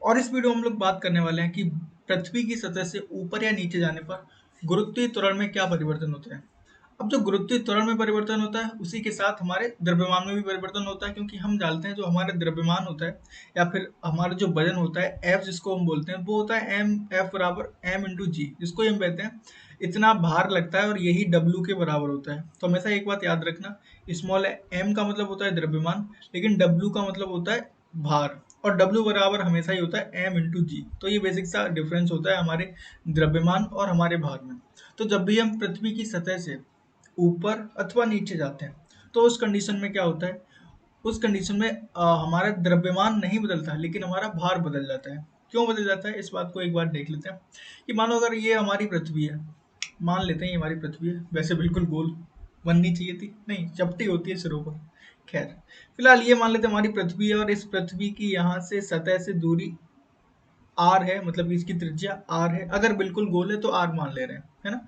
और इस वीडियो में हम लोग बात करने वाले हैं कि पृथ्वी की सतह से ऊपर या नीचे जाने पर गुरुत्वीय त्वरण में क्या परिवर्तन होते हैं। अब जो गुरुत्वीय त्वरण में परिवर्तन होता है उसी के साथ हमारे द्रव्यमान में भी परिवर्तन होता है, क्योंकि हम जानते हैं जो हमारा द्रव्यमान होता है या फिर हमारा जो वजन होता है एफ जिसको हम बोलते हैं वो होता है एम एफ बराबर एम इंटू जी, जिसको हम कहते हैं इतना भार लगता है और यही डब्ल्यू के बराबर होता है। तो हमेशा एक बात याद रखना, स्मॉल एम का मतलब होता है द्रव्यमान, लेकिन डब्ल्यू का मतलब होता है भार, और W बराबर हमेशा ही होता है m इंटू जी। तो ये बेसिक सा डिफरेंस होता है हमारे द्रव्यमान और हमारे भार में। तो जब भी हम पृथ्वी की सतह से ऊपर अथवा नीचे जाते हैं तो उस कंडीशन में क्या होता है, उस कंडीशन में हमारा द्रव्यमान नहीं बदलता लेकिन हमारा भार बदल जाता है। क्यों बदल जाता है इस बात को एक बार देख लेते हैं कि मानो अगर ये हमारी पृथ्वी है, मान लेते हैं ये हमारी पृथ्वी है, वैसे बिल्कुल गोल बननी चाहिए थी, नहीं चपटी होती है सिरों पर। खैर, फिलहाल ये मान लेते हैं हमारी पृथ्वी है और इस पृथ्वी की यहाँ से सतह से दूरी आर है, मतलब कि इसकी त्रिज्या आर है। अगर बिल्कुल गोल है तो आर मान ले रहे हैं, है ना।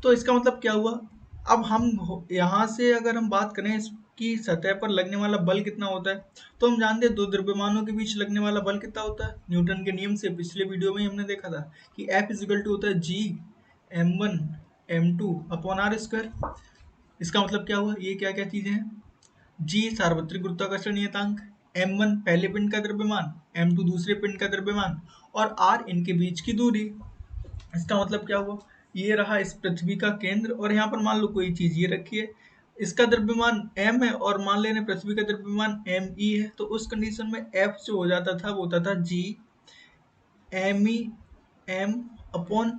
तो इसका मतलब क्या हुआ, अब हम यहाँ से अगर हम बात करें इसकी सतह पर लगने वाला बल कितना होता है, तो हम जानते हैं दो द्रव्यमानों के बीच लगने वाला बल कितना होता है। न्यूटन के नियम से पिछले वीडियो में ही हमने देखा था कि F इजिकल टू होता है जी m1 m2 upon are square. इसका मतलब क्या हुआ, ये क्या क्या चीजें हैं, जी सार्वत्रिक गुरुत्वाकर्षण नियतांक, m1 पहले पिंड का द्रव्यमान, m2 दूसरे पिंड का द्रव्यमान और r इनके बीच की दूरी। इसका मतलब क्या हुआ, ये रहा इस पृथ्वी का केंद्र और यहाँ पर मान लो कोई चीज ये रखी है, इसका द्रव्यमान m है और मान लेने पृथ्वी का द्रव्यमान me है। तो उस कंडीशन में F जो हो जाता था वो होता था जी me m upon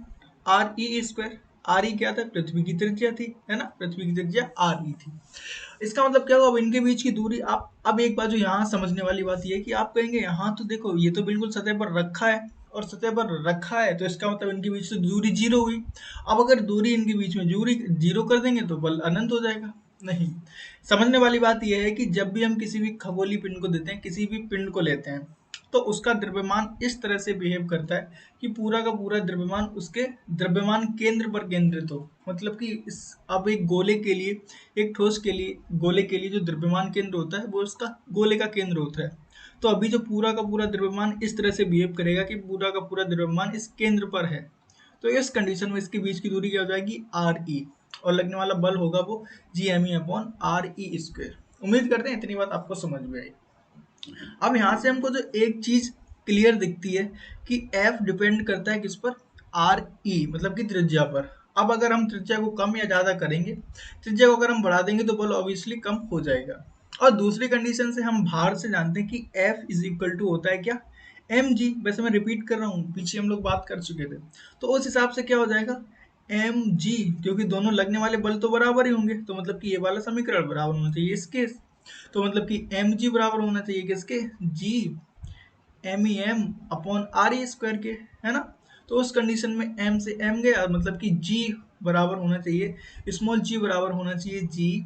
R E square. R E क्या था, पृथ्वी की त्रिज्या थी, है ना, पृथ्वी की त्रिज्या आर ई थी। इसका मतलब क्या हुआ, अब इनके बीच की दूरी आप, अब एक बात जो यहाँ समझने वाली बात ये है कि आप कहेंगे यहाँ तो देखो ये तो बिल्कुल सतह पर रखा है और सतह पर रखा है तो इसका मतलब इनके बीच से दूरी जीरो हुई। अब अगर दूरी इनके बीच में दूरी जीरो कर देंगे तो बल अनंत हो जाएगा। नहीं, समझने वाली बात यह है कि जब भी हम किसी भी खगोलीय पिंड को देते हैं, किसी भी पिंड को लेते हैं, तो उसका द्रव्यमान इस तरह से बिहेव करता है कि पूरा का पूरा द्रव्यमान उसके द्रव्यमान केंद्र पर केंद्रित हो। मतलब कि इस, अब एक गोले के लिए, एक ठोस के लिए, गोले के लिए जो द्रव्यमान केंद्र होता है वो उसका गोले का केंद्र होता है। तो अभी जो पूरा का पूरा द्रव्यमान इस तरह से बिहेव करेगा कि पूरा का पूरा द्रव्यमान इस केंद्र पर है। तो इस कंडीशन में इसके बीच की दूरी क्या हो जाएगी, आर ई, और लगने वाला बल होगा वो G M E upon R E square. उम्मीद करते हैं इतनी बात आपको समझ में आई। अब यहाँ से हमको जो एक चीज क्लियर दिखती है कि F डिपेंड करता है किस पर, आर ई मतलब कि त्रिज्या पर। अब अगर हम त्रिज्या को कम या ज्यादा करेंगे, त्रिज्या को अगर हम बढ़ा देंगे तो बल ऑब्वियसली कम हो जाएगा। और दूसरी कंडीशन से हम भार से जानते हैं कि F इज इक्वल टू होता है क्या, एम जी। वैसे मैं रिपीट कर रहा हूँ, पीछे हम लोग बात कर चुके थे। तो उस हिसाब से क्या हो जाएगा, एम जी, क्योंकि दोनों लगने वाले बल तो बराबर ही होंगे, तो मतलब कि ये वाला समीकरण बराबर होना चाहिए इसके। तो मतलब कि एम जी बराबर होना चाहिए किसके, G M E M upon R E square के, है ना। तो उस कंडीशन में एम से एम गया, मतलब कि जी बराबर होना चाहिए, स्मॉल जी बराबर होना चाहिए G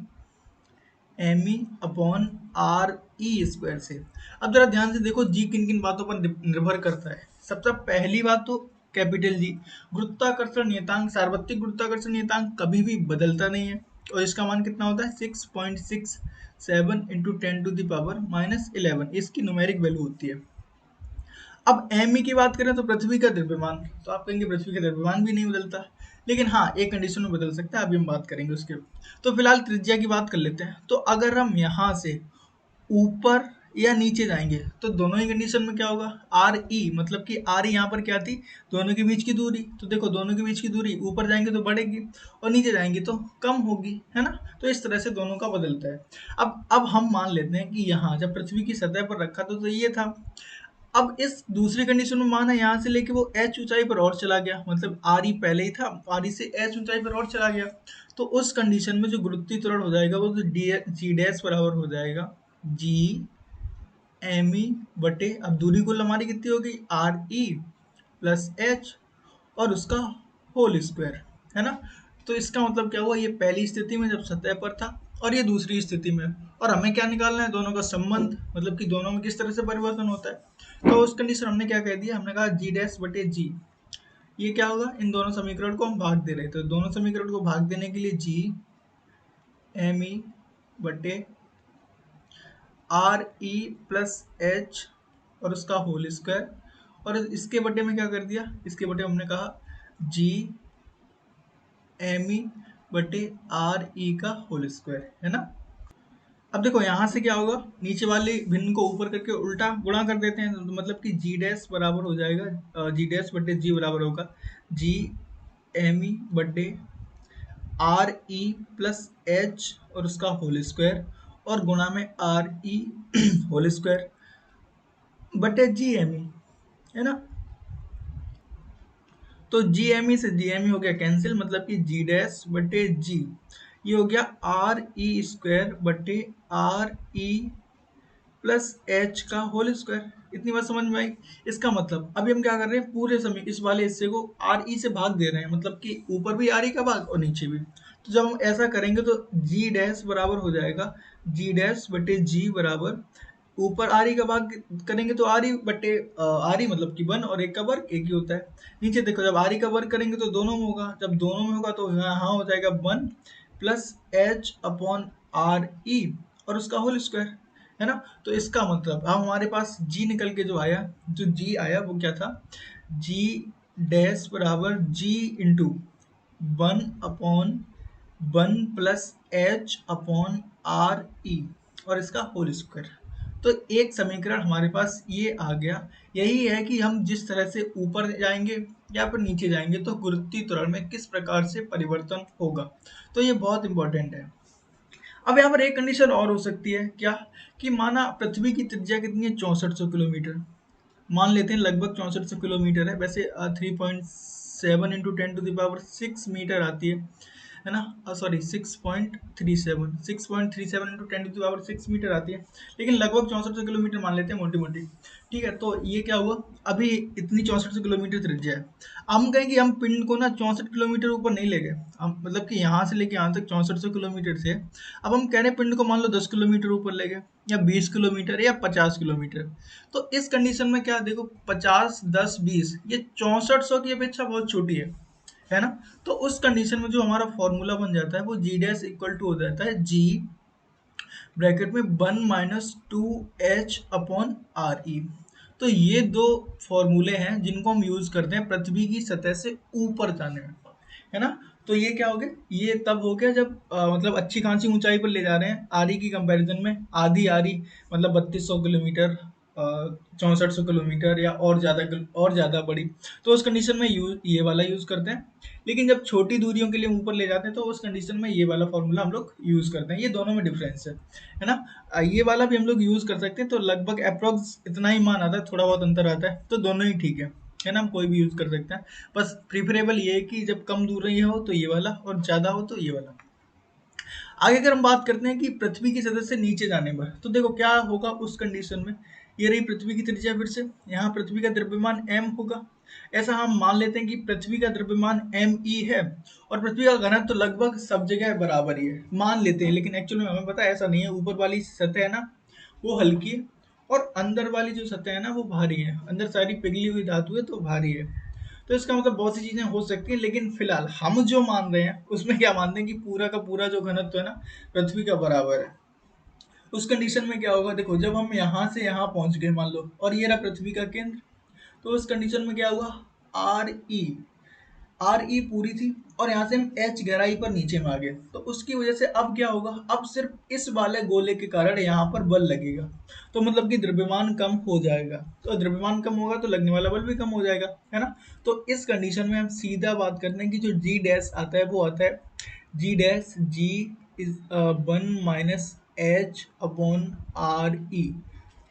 M E upon R E square से। अब जरा ध्यान से देखो जी किन किन बातों पर निर्भर करता है। सबसे पहली बात तो कैपिटल जी, गुरुत्वाकर्षण नियतांक, सार्वत्रिक गुरुत्वाकर्षण नियतांक कभी भी बदलता नहीं है और इसका मान कितना होता है 6.67 इंटू 10⁻⁻11, इसकी न्यूमेरिक वैल्यू होती है। अब एम की बात करें तो पृथ्वी का द्रव्यमान, तो आप कहेंगे पृथ्वी का द्रव्यमान भी नहीं बदलता, लेकिन हाँ एक कंडीशन में बदल सकता है, अभी हम बात करेंगे उसके। तो फिलहाल त्रिज्या की बात कर लेते हैं। तो अगर हम यहाँ से ऊपर या नीचे जाएंगे तो दोनों ही कंडीशन में क्या होगा, आर ई, मतलब कि आर ई यहाँ पर क्या थी, दोनों के बीच की दूरी। तो देखो दोनों के बीच की दूरी ऊपर जाएंगे तो बढ़ेगी और नीचे जाएंगे तो कम होगी, है ना। तो इस तरह से दोनों का बदलता है। अब हम मान लेते हैं कि यहाँ जब पृथ्वी की सतह पर रखा तो ये था। अब इस दूसरी कंडीशन में माना यहाँ से लेके वो एच ऊंचाई पर और चला गया, मतलब आर ई पहले ही था, आर ई से एच ऊंचाई पर और चला गया। तो उस कंडीशन में जो गुरुत्वीय त्वरण हो जाएगा वो तो डी जी डैश बराबर हो जाएगा जी एम ई बटे, अब दूरी कुल हमारी कितनी होगी, आर ई प्लस एच और उसका होल स्क्वायर, है ना। तो इसका मतलब क्या हुआ, ये पहली स्थिति में जब सतह पर था और ये दूसरी स्थिति में, और हमें क्या निकालना है, दोनों का संबंध, मतलब कि दोनों में किस तरह से परिवर्तन होता है। तो उस कंडीशन हमने क्या कह दिया, हमने कहा जी डैश बटे जी, ये क्या होगा, इन दोनों समीकरण को हम भाग दे रहे थे, तो दोनों समीकरण को भाग देने के लिए जी एम ई बटे आर ई प्लस एच और उसका होल स्क्वायर, और इसके बटे में क्या कर दिया, इसके बटे हमने कहा जी एम ई बटे आर ई का होल स्क्वायर, है ना। अब देखो यहाँ से क्या होगा, नीचे वाले भिन्न को ऊपर करके उल्टा गुणा कर देते हैं, तो मतलब कि जी डैश बराबर हो जाएगा, जी डैश बटे जी बराबर होगा जी एम ई बटे आर ई प्लस एच और उसका होल स्क्वायर और गुणा में आर ई होल स्क्वायर बटे जी एम ई, है ना। तो जी एम ई से जी एम ई हो गया कैंसिल, मतलब कि जी डैश बटे जी, ये हो गया आर ई स्क्वायर बटे आर ई प्लस एच का होल स्क्वायर। इतनी बात समझ में आई। इसका मतलब अभी हम क्या कर रहे हैं, पूरे समय इस वाले हिस्से को आर ई से भाग दे रहे हैं, मतलब कि ऊपर भी आर ई का भाग और नीचे भी। तो जब हम ऐसा करेंगे तो जी डैश बराबर हो जाएगा जी डैश बटे जी बराबर ऊपर आर ई का भाग करेंगे तो आर ई बटे आर ई मतलब कि 1 और 1 का वर्ग 1 ही होता है। नीचे देखो जब आर ई का वर्ग करेंगे तो दोनों में होगा, जब दोनों में होगा तो यहाँ हो जाएगा 1 plus H upon R E और उसका होल स्क्वायर, है ना। तो इसका मतलब अब हमारे पास g निकल के जो आया, जो g आया वो क्या था, g डैश बराबर g into 1/1 plus H upon R E और इसका होल स्क्वायर। तो एक समीकरण हमारे पास ये आ गया। यही है कि हम जिस तरह से ऊपर जाएंगे या फिर नीचे जाएंगे तो गुरुत्वीय त्वरण में किस प्रकार से परिवर्तन होगा, तो ये बहुत इंपॉर्टेंट है। अब यहाँ पर एक कंडीशन और हो सकती है क्या, कि माना पृथ्वी की त्रिज्या कितनी है, 6400 किलोमीटर मान लेते हैं, लगभग 6400 किलोमीटर है, वैसे 3.7 इंटू 10⁶ मीटर आती है ना, सॉरी 6.37 इंटू 10⁶ मीटर आती है, लेकिन लगभग 6400 किलोमीटर मान लेते हैं मोटी मोटी। ठीक है, तो ये क्या हुआ, अभी इतनी 6400 किलोमीटर त्रिज्या है। हम कहें कि हम पिंड को ना 64 किलोमीटर ऊपर नहीं ले गए, हम मतलब कि यहाँ से लेके यहाँ तक 6400 किलोमीटर थे, अब हम कह रहे हैं पिंड को मान लो 10 किलोमीटर ऊपर ले गए या 20 किलोमीटर या 50 किलोमीटर। तो इस कंडीशन में क्या देखो, 50 10 20 ये 6400 की अपेक्षा बहुत छोटी है ना। तो उस कंडीशन में जो हमारा फॉर्मूला बन जाता है वो जी डैश इक्वल टू हो जाता है जी ब्रैकेट में 1 माइनस 2h अपॉन आर ई। तो ये दो फॉर्मूले हैं जिनको हम यूज करते हैं पृथ्वी की सतह से ऊपर जाने में, है ना। तो ये क्या हो गया, ये तब हो गया जब मतलब अच्छी खासी ऊंचाई पर ले जा रहे हैं, आरी की कंपैरिजन में आधी आरी मतलब 3200 किलोमीटर, 6400 किलोमीटर या और ज्यादा बड़ी, तो उस कंडीशन में ये वाला यूज करते हैं। लेकिन जब छोटी दूरियों के लिए ऊपर ले जाते हैं तो उस कंडीशन में ये वाला फॉर्मूला हम लोग यूज करते हैं। ये दोनों में डिफरेंस है ना। ये वाला भी हम लोग यूज कर सकते हैं, तो लगभग अप्रोक्स इतना ही मान आता है, थोड़ा बहुत अंतर आता है, तो दोनों ही ठीक है ना, हम कोई भी यूज कर सकते हैं। बस प्रीफरेबल ये है कि जब कम दूर ये हो तो ये वाला और ज्यादा हो तो ये वाला। आगे अगर हम बात करते हैं कि पृथ्वी की सतह से नीचे जाने पर, तो देखो क्या होगा उस कंडीशन में। ये रही पृथ्वी की त्रिज्या, फिर से यहाँ पृथ्वी का द्रव्यमान m होगा, ऐसा हम मान लेते हैं कि पृथ्वी का द्रव्यमान me है और पृथ्वी का घनत्व तो लगभग सब जगह बराबर ही है मान लेते हैं, लेकिन एक्चुअल में हमें पता है ऐसा नहीं है। ऊपर वाली सतह है ना वो हल्की है और अंदर वाली जो सतह है ना वो भारी है, अंदर सारी पिघली हुई धातु है तो भारी है। तो इसका मतलब बहुत सी चीजें हो सकती हैं, लेकिन फिलहाल हम जो मान रहे हैं उसमें क्या मानते हैं कि पूरा का पूरा जो घनत्व है ना पृथ्वी का बराबर है। उस कंडीशन में क्या होगा, देखो जब हम यहाँ से यहाँ पहुंच गए मान लो और ये रहा पृथ्वी का केंद्र, तो उस कंडीशन में क्या हुआ, आर ई पूरी थी और यहाँ से हम एच गहराई पर नीचे में आ गए, तो उसकी वजह से अब क्या होगा, अब सिर्फ इस वाले गोले के कारण यहाँ पर बल लगेगा, तो मतलब कि द्रव्यमान कम हो जाएगा, तो द्रव्यमान कम होगा तो लगने वाला बल भी कम हो जाएगा, है ना। तो इस कंडीशन में हम सीधा बात करते हैं कि जो जी डैश आता है वो आता है G dash G is 1 minus H upon R E.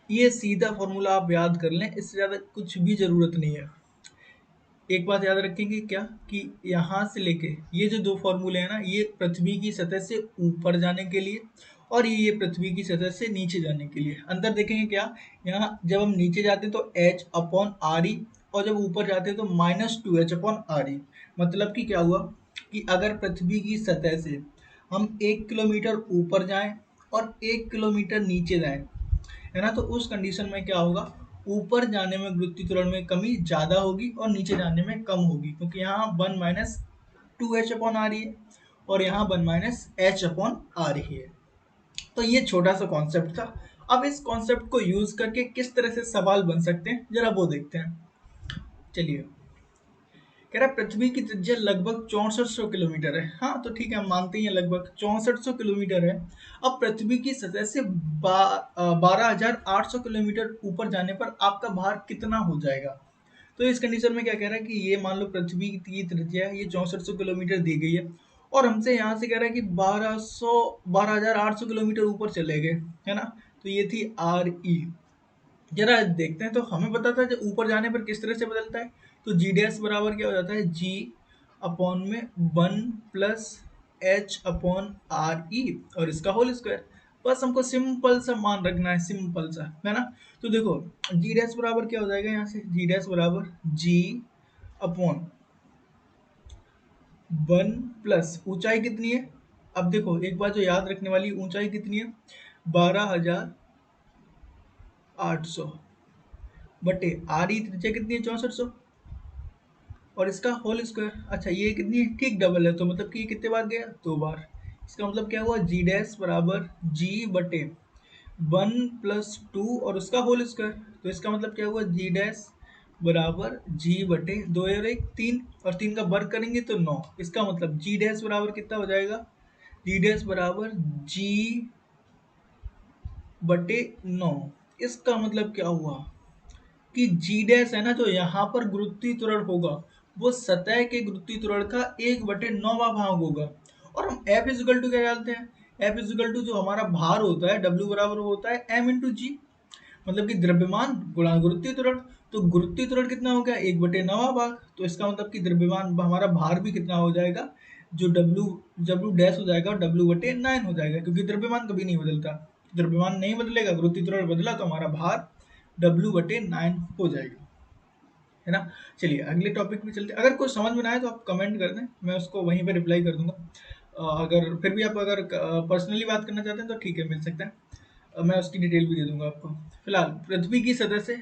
ये सीधा फॉर्मूला आप याद कर लें, इससे ज़्यादा कुछ भी ज़रूरत नहीं है। एक बात याद रखेंगे क्या, कि यहाँ से लेके ये जो दो फॉर्मूले हैं ना, ये पृथ्वी की सतह से ऊपर जाने के लिए और ये पृथ्वी की सतह से नीचे जाने के लिए। अंतर देखेंगे क्या, यहाँ जब हम नीचे जाते हैं तो h अपॉन आर ई और जब ऊपर जाते हैं तो -2h अपॉन आर ई। मतलब कि क्या हुआ कि अगर पृथ्वी की सतह से हम 1 किलोमीटर ऊपर जाएं और 1 किलोमीटर नीचे जाएं, है ना, तो उस कंडीशन में क्या होगा, ऊपर जाने में गुरुत्वीय त्वरण में कमी ज्यादा होगी और नीचे जाने में कम होगी, क्योंकि यहाँ 1 माइनस 2h अपॉन आ रही है और यहाँ 1 माइनस h अपॉन आ रही है। तो ये छोटा सा कॉन्सेप्ट था। अब इस कॉन्सेप्ट को यूज करके किस तरह से सवाल बन सकते हैं जरा वो देखते हैं। चलिए, कह रहा है पृथ्वी की त्रिज्या लगभग 6400 किलोमीटर है। हाँ तो ठीक है, हम मानते हैं लगभग 6400 किलोमीटर है। अब पृथ्वी की सतह से 12,800 किलोमीटर ऊपर जाने पर आपका भार कितना हो जाएगा? तो इस कंडीशन में क्या कह रहा है कि ये मान लो पृथ्वी की त्रिज्या है, ये 6400 किलोमीटर दी गई है और हमसे यहाँ से कह रहा है कि 12,800 किलोमीटर ऊपर चले गए, है ना। तो ये थी आर ई। जरा देखते हैं, तो हमें पता था जब ऊपर जाने पर किस तरह से बदलता है। तो जी डैश बराबर क्या हो जाता है, जी अपॉन में 1 + h/r e और इसका होल स्क्वायर। बस हमको सिंपल सा मान रखना है, सिंपल सा, है ना। तो देखो जी डैश बराबर क्या हो जाएगा, यहाँ से जी डैश बराबर जी अपॉन 1 + ऊंचाई कितनी है। अब देखो एक बात जो याद रखने वाली, ऊंचाई कितनी है, 12,800 बटे आर ई त्रिज्या कितनी है, 6400 और इसका होल स्क्वायर। अच्छा ये कितनी है, ठीक डबल है, तो मतलब कि ये कितने बार गया, 2 बार। इसका मतलब क्या हुआ, जी डैश बराबर जी बटे 1 + 2 और उसका होल स्क्वायर। तो इसका मतलब क्या हुआ, जी डैश बराबर जी बटे 2 और 1 3 और 3 का वर्ग करेंगे तो 9। इसका मतलब जी डैश बराबर कितना हो जाएगा, जी डैश बराबर जी बटे 9। इसका मतलब क्या हुआ कि जी डैश है ना, जो यहाँ पर गुरुत्वीय त्वरण होगा वो सतह के गुरुत्वीय त्वरण का 1/9वां भाग होगा। और हम F इजिकल टू क्या जानते हैं, F इजिकल टू जो हमारा भार होता है W बराबर होता है M इंटू जी, मतलब कि द्रव्यमान गुणा गुरुत्वीय त्वरण। तो गुरुत्वीय त्वरण कितना हो गया, 1/9वां भाग। तो इसका मतलब कि द्रव्यमान हमारा भार भी कितना हो जाएगा, जो W डैश हो जाएगा W/9 हो जाएगा, क्योंकि द्रव्यमान कभी नहीं बदलता। द्रव्यमान नहीं बदलेगा, गुरुत्वीय त्वरण बदला तो हमारा भार W/9 हो जाएगा, है ना। चलिए अगले टॉपिक पे चलते हैं। अगर कुछ समझ में ना आए तो आप कमेंट कर दें, मैं उसको वहीं पे रिप्लाई कर दूंगा। अगर फिर भी आप अगर पर्सनली बात करना चाहते हैं तो ठीक है, मिल सकता है। मैं उसकी डिटेल भी दे दूंगा आपको। फिलहाल पृथ्वी की सतह से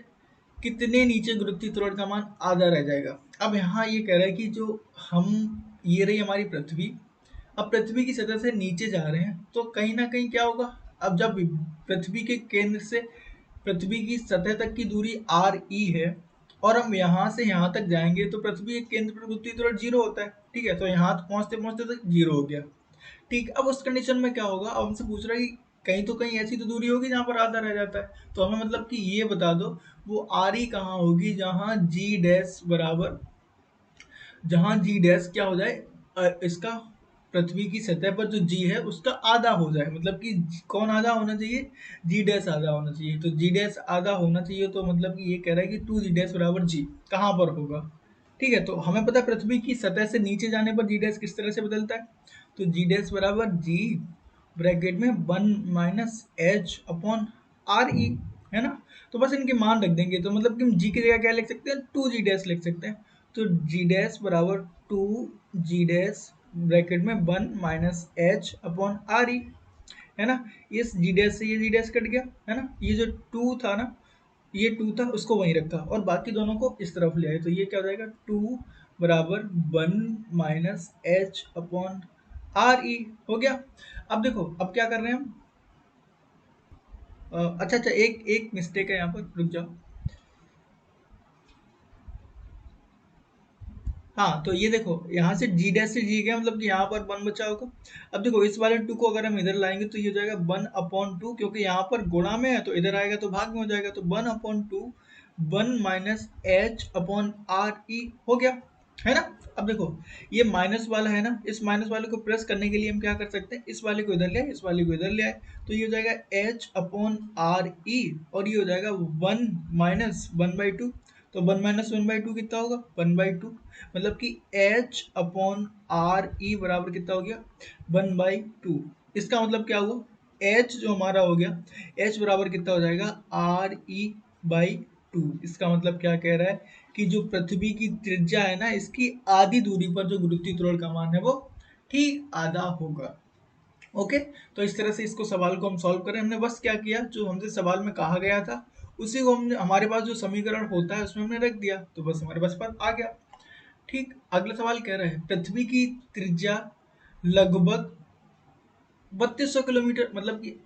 कितने नीचे गुरुत्वीय त्वरण का मान आधा रह जाएगा। अब यहाँ ये कह रहा है कि जो हम, ये रही हमारी पृथ्वी, अब पृथ्वी की सतह से नीचे जा रहे हैं तो कहीं ना कहीं क्या होगा। अब जब पृथ्वी के केंद्र से पृथ्वी की सतह तक की दूरी आर ई है और हम यहाँ से यहाँ तक जाएंगे तो पृथ्वी के केंद्र पर गुरुत्वीय त्वरण 0 होता है, ठीक है। तो यहाँ पहुँचते पहुँचते तक 0 हो गया, ठीक। अब उस कंडीशन में क्या होगा, अब हमसे पूछ रहा है कि कहीं तो कहीं ऐसी तो दूरी होगी जहाँ पर आधा रह जाता है। तो हमें मतलब कि ये बता दो वो आर ई कहाँ होगी, जहाँ जी डैश बराबर, जहाँ जी डैश क्या हो जाए, इसका पृथ्वी की सतह पर जो जी है उसका आधा हो जाए। मतलब कि कौन आधा होना चाहिए, जी डैश आधा होना चाहिए। तो जी डैश आधा होना चाहिए, तो मतलब कि ये कह रहा है कि 2 जी डैश बराबर जी कहाँ पर होगा, ठीक है। तो हमें पता है पृथ्वी की सतह से नीचे जाने पर जी डैश किस तरह से बदलता है। तो जी डैश बराबर जी ब्रैकेट में 1 - h/r e, है ना। तो बस इनके मान रख देंगे, तो मतलब कि हम जी की जगह क्या लिख सकते हैं, 2 जी डैश लिख सकते हैं। तो जी डैश बराबर 2 जी डैश ब्रैकेट में 1 - h/r e, है ना। इस जी डैश से ये जी डैश कट गया, है ना। ये जो 2 था ना, ये 2 था उसको वहीं रखा और बाकी दोनों को इस तरफ ले आए। तो ये क्या हो जाएगा, 2 बराबर 1 - h/r e हो गया। अब देखो अब क्या कर रहे हैं हम, अच्छा अच्छा, एक एक मिस्टेक है यहाँ पर, रुक जाओ। हाँ तो ये देखो यहाँ से जी डैश से जी गया, मतलब कि यहाँ पर 1 बचा होगा। अब देखो इस वाले 2 को अगर हम इधर लाएंगे तो ये हो जाएगा 1/2, क्योंकि यहाँ पर गुणा में है तो इधर आएगा तो भाग में हो जाएगा। तो 1/2 1 - h/r e हो गया, है ना। अब देखो ये माइनस वाला है ना, इस माइनस वाले को प्लस करने के लिए हम क्या कर सकते हैं, इस वाले को इधर ले आए, इस वाले को इधर ले आए। तो ये हो जाएगा h/r e और ये हो जाएगा 1 - 1/2। तो 1 - 1/2 कितना होगा, 1/2। मतलब कि h/r e बराबर कितना हो गया, 1/2। इसका मतलब क्या हुआ, h जो हमारा हो गया, h बराबर कितना हो जाएगा, re/2। इसका मतलब क्या कह रहा है कि जो पृथ्वी की त्रिज्या है ना, इसकी आधी दूरी पर जो गुरुत्वीय त्वरण का मान है वो ठीक आधा होगा। ओके, तो इस तरह से इसको सवाल को हम सॉल्व करें। हमने बस क्या किया, जो हमसे सवाल में कहा गया था उसी को हमने, हमारे पास जो समीकरण होता है उसमें हमने रख दिया, तो बस हमारे पास पर आ गया। ठीक, अगला सवाल कह रहा है पृथ्वी की त्रिज्या लगभग 3200 किलोमीटर, मतलब कि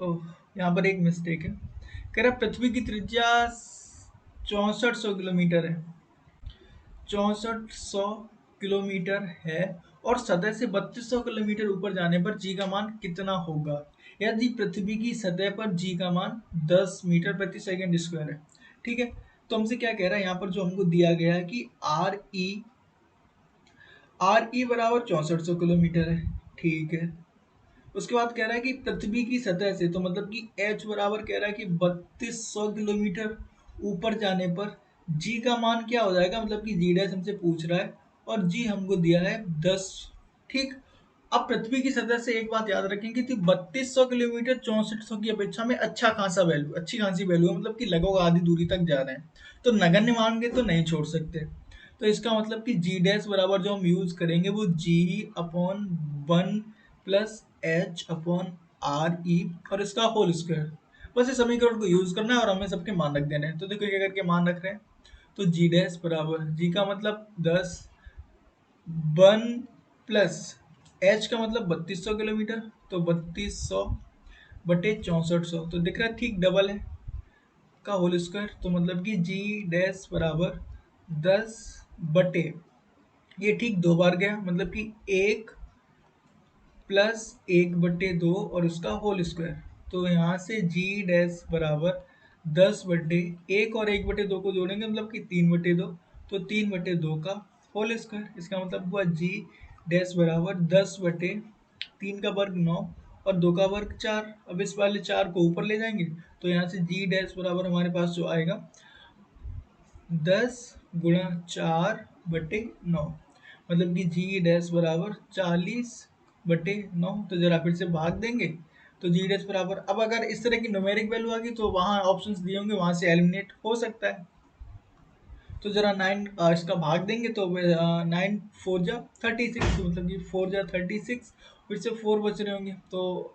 यहाँ पर एक मिस्टेक है। कह रहा है पृथ्वी की त्रिज्या 6400 किलोमीटर है। 6400 किलोमीटर है और सतह से 3200 किलोमीटर ऊपर जाने पर जी का मान कितना होगा? यदि पृथ्वी की सतह पर जी का मान 10 मीटर प्रति सेकंड स्क्वायर है, ठीक है। तो हमसे क्या कह रहा है यहाँ पर, जो हमको दिया गया है कि आर ई बराबर 6400 किलोमीटर है, ठीक है। उसके बाद कह रहा है कि पृथ्वी की सतह से, तो मतलब कि एच बराबर कह रहा है कि 3200 किलोमीटर ऊपर जाने पर जी का मान क्या हो जाएगा, मतलब कि जी डैश हमसे पूछ रहा है और जी हमको दिया है 10, ठीक। अब पृथ्वी की सतह से एक बात याद रखेंगे कि 3200 किलोमीटर 6400 की अपेक्षा में अच्छा खासा वैल्यू, अच्छी खासी वैल्यू है, मतलब कि लगभग आधी दूरी तक जा रहे हैं, तो नगण्य मानेंगे तो नहीं छोड़ सकते। तो इसका मतलब कि जी डैश बराबर जो हम यूज करेंगे वो G upon 1 plus H upon R E और इसका होल स्क्वायर। बस इस समीकरण को यूज करना है और हमें सबके मान रख देने हैं। तो देखो क्या करके मान रख रहे हैं, तो जी डैश बराबर जी का मतलब 10 1 प्लस एच का मतलब 3200 किलोमीटर, तो 3200 बटे 6400, तो दिख रहा है ठीक डबल है का होल स्क्वायर। तो मतलब कि जी डैश बराबर 10 बटे, ये ठीक दो बार गया, मतलब कि 1 प्लस 1/2 और उसका होल स्क्वायर। तो यहाँ से जी डैश बराबर 10 बटे 1 और 1/2 को जोड़ेंगे, मतलब कि 3/2, तो 3/2 का होल स्क्वायर। इसका मतलब हुआ जी डैश बराबर 10/3 का वर्ग 9 और 2 का वर्ग 4। अब इस वाले 4 को ऊपर ले जाएंगे, तो यहाँ से जी डैश बराबर हमारे पास जो आएगा 10 गुणा 4/9, मतलब कि जी डैश बराबर 40/9। तो जरा फिर से भाग देंगे, तो जी डैश बराबर, अब अगर इस तरह की न्यूमेरिक वैल्यू आ गई तो वहाँ ऑप्शंस दिए होंगे, वहाँ से एलिमिनेट हो सकता है। तो जरा 9 इसका भाग देंगे, तो 9 4 जा 36, तो मतलब कि 4 जा 36, फिर से 4 बच रहे होंगे, तो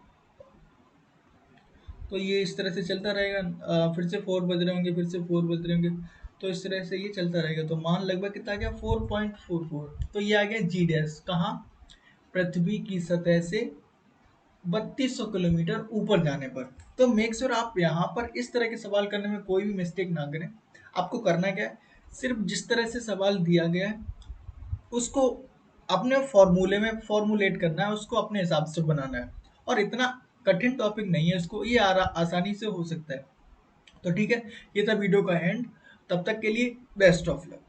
ये इस तरह से चलता रहेगा। फिर से 4 बज रहे होंगे, फिर से 4 बज रहे होंगे, तो इस तरह से ये चलता रहेगा। तो मान लगभग कितना आ गया, 4.44। तो ये आ गया जी डैश, कहाँ, पृथ्वी की सतह से 3200 किलोमीटर ऊपर जाने पर। तो मेक श्योर आप यहाँ पर इस तरह के सवाल करने में कोई भी मिस्टेक ना करें। आपको करना क्या है, सिर्फ जिस तरह से सवाल दिया गया है उसको अपने फॉर्मूले में फॉर्मुलेट करना है, उसको अपने हिसाब से बनाना है, और इतना कठिन टॉपिक नहीं है, इसको ये आसानी से हो सकता है। तो ठीक है, ये था वीडियो का एंड। तब तक के लिए बेस्ट ऑफ लक।